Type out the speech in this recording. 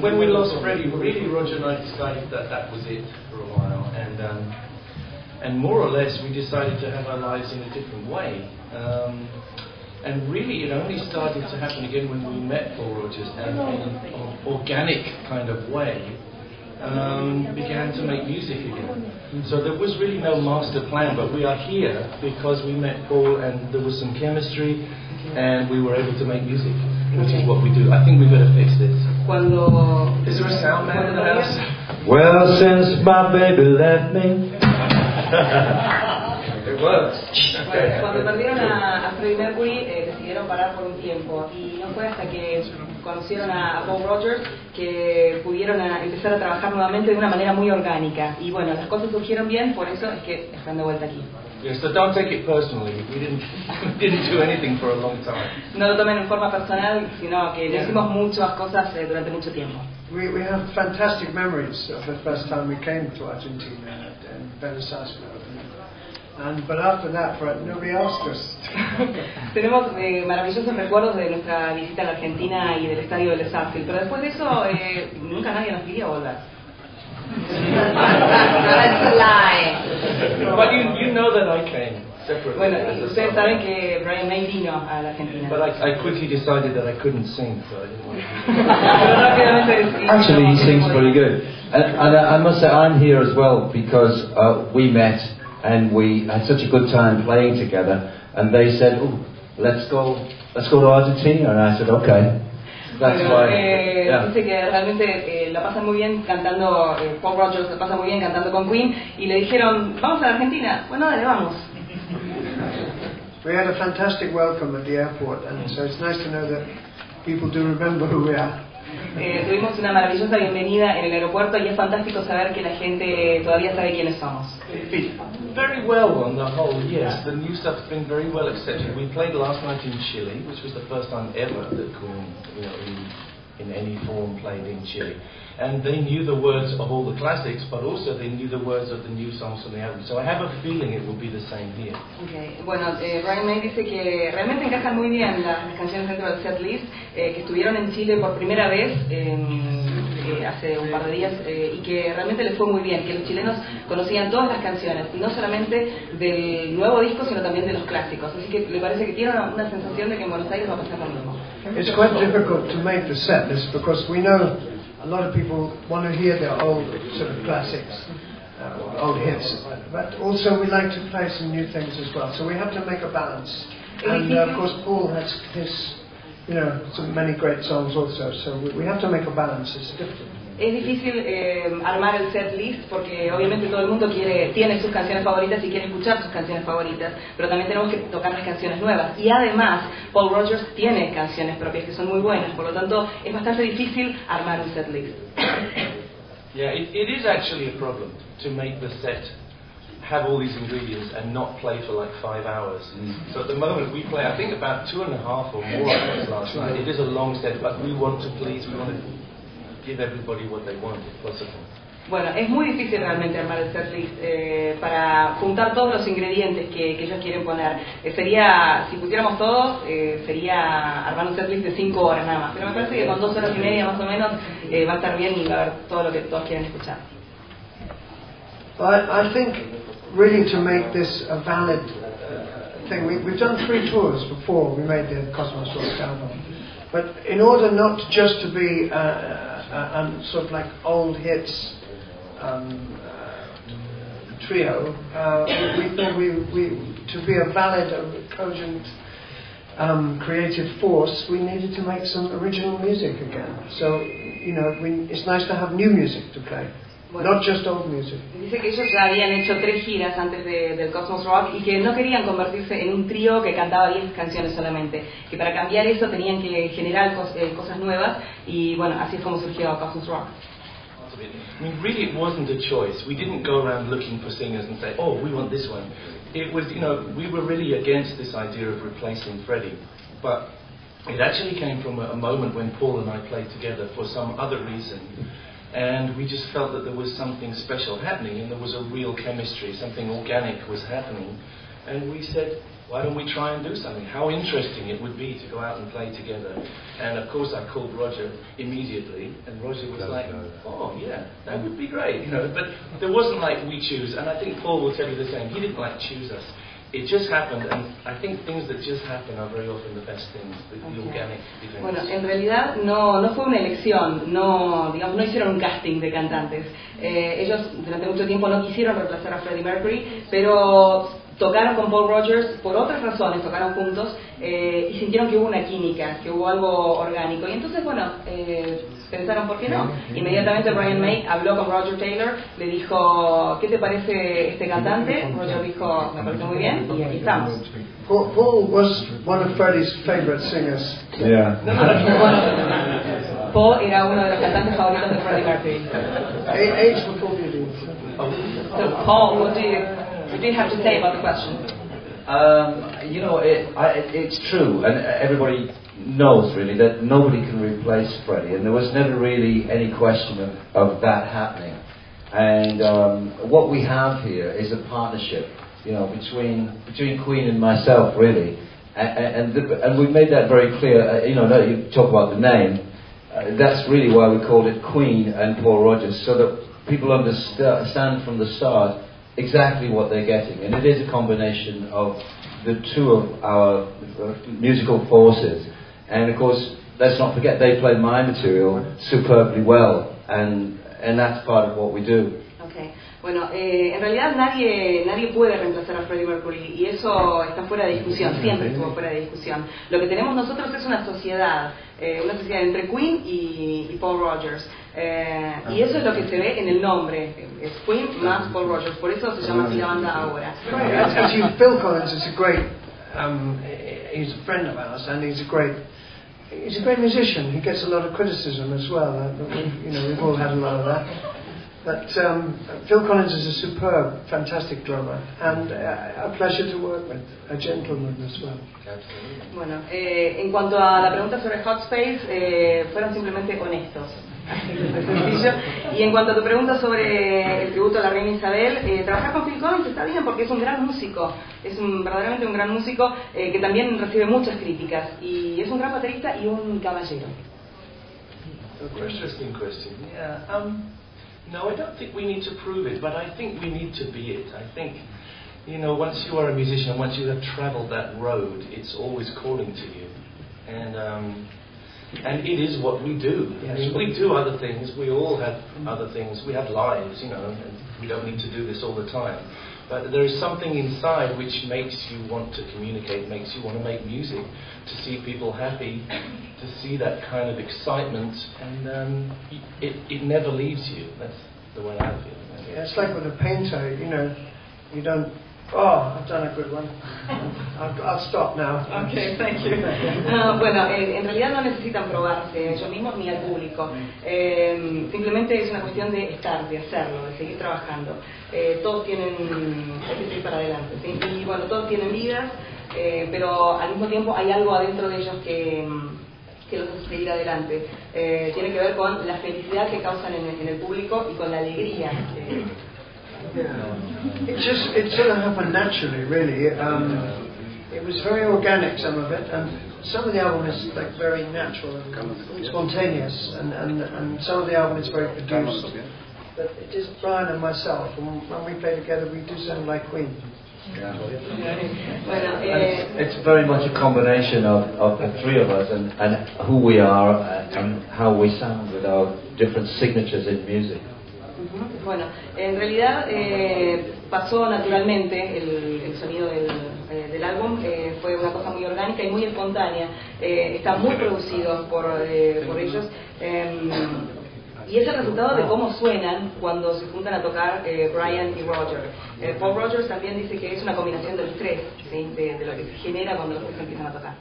when we lost Freddie, really Roger and I decided that that was it for a while, and more or less we decided to have our lives in a different way. And really it only started to happen again when we met Paul Rodgers, and in an organic kind of way began to make music again. So there was really no master plan, but we are here because we met Paul and there was some chemistry and we were able to make music, which is what we do. I think we better fix this. Is there a sound man in the house? Well, since my baby left me. It works. Cuando perdieron a Freddie Mercury, decidieron parar por un tiempo, y no fue hasta que conocieron a Paul Rodgers que pudieron empezar a trabajar nuevamente de una manera muy orgánica. Y bueno, las cosas surgieron bien, por eso es que están de vuelta aquí. Yes, so don't take it personally. We didn't do anything for a long time. No lo tomen en forma personal, sino que hicimos muchas cosas durante mucho tiempo. We have fantastic memories of the first time we came to Argentina and Buenos Aires. But after that, nobody asked us. Tenemos maravillosos recuerdos de nuestra visita a la Argentina y del estadio del Desastre, pero después de eso nunca nadie nos pidió volver. That's a lie. But you know that I came separately. Bueno, ustedes saben que Brian May vino a la Argentina. But I quickly decided that I couldn't sing, so I didn't want to. Actually, he sings very good. And I must say, I'm here as well because we met. And we had such a good time playing together, and they said, "Oh, let's go to Argentina," and I said, "Okay." That's why. Yeah. Dice que realmente la pasan muy bien cantando. Paul Rodgers la pasa muy bien cantando con Queen, y le dijeron, "Vamos a la Argentina." Bueno, dale, vamos. We had a fantastic welcome at the airport, and so it's nice to know that people do remember who we are. Tuvimos una maravillosa bienvenida en el aeropuerto y es fantástico saber que la gente todavía sabe quiénes somos. Very well on the whole, yes. The new stuff's been very well accepted. We played last night in Chile, which was the first time ever that Queen, in any form played in Chile. And they knew the words of all the classics, but also they knew the words of the new songs from the album. So I have a feeling it will be the same here. Okay. Bueno, Brian May dice que realmente encajan muy bien las canciones dentro del set list, que estuvieron en Chile por primera vez hace un par de días y que realmente les fue muy bien, que los chilenos conocían todas las canciones, no solamente del nuevo disco, sino también de los clásicos. Así que le parece que tiene una sensación de que en Buenos Aires va a pasar lo mismo. It's quite difficult to make the set list because we know a lot of people want to hear the old sort of classics, old hits, but also we like to play some new things as well. So we have to make a balance. And of course Paul has his, so many great songs also. So we have to make a balance. It's difficult. Es difícil armar el set list porque obviamente todo el mundo tiene sus canciones favoritas y quiere escuchar sus canciones favoritas, pero también tenemos que tocar las canciones nuevas. Y además, Paul Rodgers tiene canciones propias que son muy buenas, por lo tanto es bastante difícil armar un set list. Yeah, it is actually a problem to make the set have all these ingredients and not play for like 5 hours. So at the moment we play, I think about 2.5 or more hours last night. It is a long set, but we want to give everybody what they want, if possible. Bueno, es muy difícil realmente armar el setlist para juntar todos los ingredientes que ellos quieren poner. Si pusiéramos todos, sería armar un setlist de 5 horas nada más. Pero me parece que con 2 horas y media más o menos va a estar bien y va a haber todo lo que todos quieren escuchar. I think really to make this a valid thing, we've done 3 tours before we made the Cosmos Rock album. But in order not just to be sort of like old hits trio, we thought to be a valid, cogent, creative force, we needed to make some original music again. So, it's nice to have new music to play. Bueno, not just old music. Dice que ellos ya habían hecho 3 giras antes del Cosmos Rock y que no querían convertirse en un trío que cantaba 10 canciones solamente, que para cambiar eso tenían que generar cosas nuevas y bueno, así es como surgió Cosmos Rock. I mean, really it wasn't a choice. We didn't go around looking for singers and say, oh, we want this one. It was, we were really against this idea of replacing Freddie, but it actually came from a moment when Paul and I played together for some other reason. And we just felt that there was something special happening and there was a real chemistry, something organic was happening. And we said, why don't we try and do something? How interesting it would be to go out and play together. And of course I called Roger immediately, and Roger was like, oh yeah, that would be great, you know. But there wasn't like we choose, and I think Paul will tell you the same. He didn't like choose us. It just happened, and I think things that just happen are very often the best things, the organic events. Bueno, en realidad no fue una elección, no hicieron un casting de cantantes. Ellos durante mucho tiempo no quisieron reemplazar a Freddie Mercury, pero tocaron con Paul Rodgers por otras razones, tocaron juntos y sintieron que hubo una química, que hubo algo orgánico. Y entonces, bueno, pensaron, ¿por qué no? Inmediatamente Brian May habló con Roger Taylor, le dijo, ¿qué te parece este cantante? Roger dijo, me parece muy bien, y aquí estamos. Paul was one of Freddie's favorite singers. Yeah. Paul era uno de los cantantes favoritos de Freddie Mercury. Age before beauty. So Paul, what do you have to say about the question? You know, it's true, and everybody knows really that nobody can replace Freddie, and there was never really any question of that happening. And what we have here is a partnership, you know, between Queen and myself, really, and we've made that very clear. You know, you talk about the name. That's really why we called it Queen and Paul Rodgers, so that people understand from the start exactly what they're getting. And it is a combination of the two of our musical forces. And of course, let's not forget, they play my material superbly well, and that's part of what we do. Okay. Bueno, en realidad nadie puede reemplazar a Freddie Mercury, y eso está fuera de discusión, siempre estuvo fuera de discusión. Lo que tenemos nosotros es una sociedad entre Queen y Paul Rodgers. Y eso es lo que se ve en el nombre, es Queen más Paul Rodgers, por eso se llama así la banda ahora. Actually, Phil Collins is a great, he's a friend of ours, and he's a great musician. He gets a lot of criticism as well. You know, we've all had a lot of that. But Phil Collins is a superb, fantastic drummer, and a pleasure to work with, a gentleman as well. Bueno, en cuanto a la pregunta sobre Hot Space, fueron simplemente honestos. Sencillo. Y en cuanto a tu pregunta sobre el tributo a la reina Isabel, trabajar con Phil Collins está bien porque es un gran músico, verdaderamente un gran músico que también recibe muchas críticas, y es un gran baterista y un caballero. Interesting question. Yeah. No, I don't think we need to prove it, but I think we need to be it. I think, you know, once you are a musician, once you have travelled that road, it's always calling to you, and it is what we do. I mean, we do other things. We all have other things. We have lives, you know, and we don't need to do this all the time. But there is something inside which makes you want to communicate, makes you want to make music, to see people happy, to see that kind of excitement, and it never leaves you. That's the way I feel. Yeah, it's like with a painter, you know, you don't, oh, I've done a good one. I'll stop now. Okay, thank you. Bueno, en realidad no necesitan probarse ellos mismos ni al público. Simplemente es una cuestión de estar, de hacerlo, de seguir trabajando. Todos hay que seguir para adelante, ¿sí? Y bueno, todos tienen vidas, pero al mismo tiempo hay algo adentro de ellos que los hace seguir adelante. Tiene que ver con la felicidad que causan en el público y con la alegría. It sort of happened naturally, really. It was very organic, some of it, and some of the album is like very natural and spontaneous, and some of the album is very produced. But it is Brian and myself, and when we play together, we do sound like Queen. Yeah. Bueno, it's very much a combination of the three of us and who we are and how we sound with our different signatures in music. Bueno, en realidad pasó naturalmente el sonido del álbum, fue una cosa muy orgánica y muy espontánea, está muy producido por ellos, y es el resultado de cómo suenan cuando se juntan a tocar Brian y Roger. Paul Rodgers también dice que es una combinación de los tres, ¿sí? de lo que se genera cuando los tres empiezan a tocar.